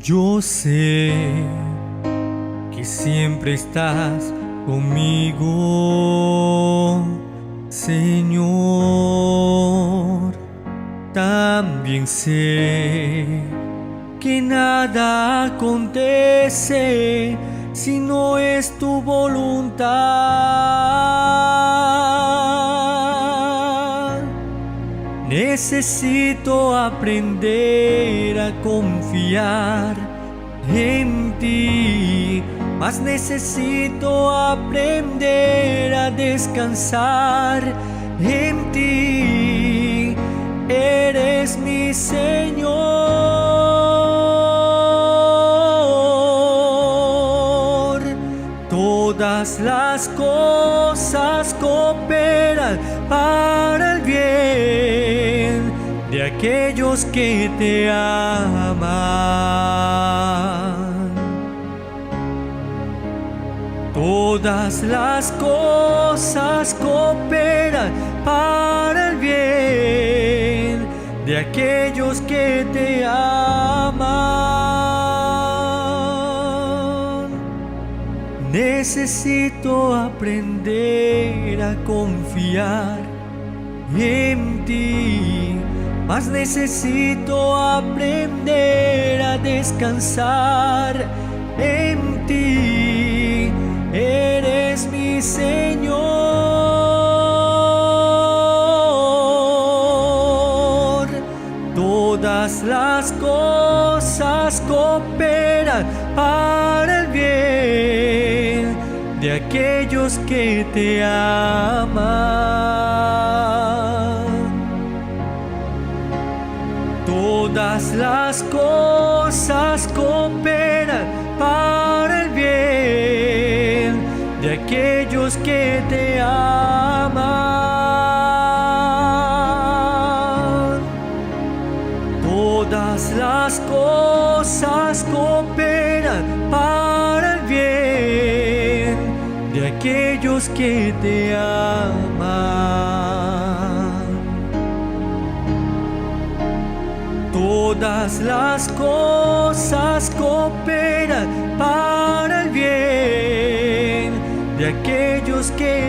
Yo sé que siempre estás conmigo, Señor. También sé que nada acontece si no es tu voluntad. Necesito aprender a confiar en ti, mas necesito aprender a descansar en ti. Eres mi Señor. Todas las cosas cooperan para el bien de aquellos que te aman. Todas las cosas cooperan para el bien de aquellos que te aman. Necesito aprender a confiar en ti, mas necesito aprender a descansar en ti. Eres mi Señor. Todas las cosas cooperan para el bien de aquellos que te aman. Todas las cosas cooperan para el bien de aquellos que te aman. Todas las cosas cooperan para el bien de aquellos que te aman. Todas las cosas cooperan para el bien de aquellos que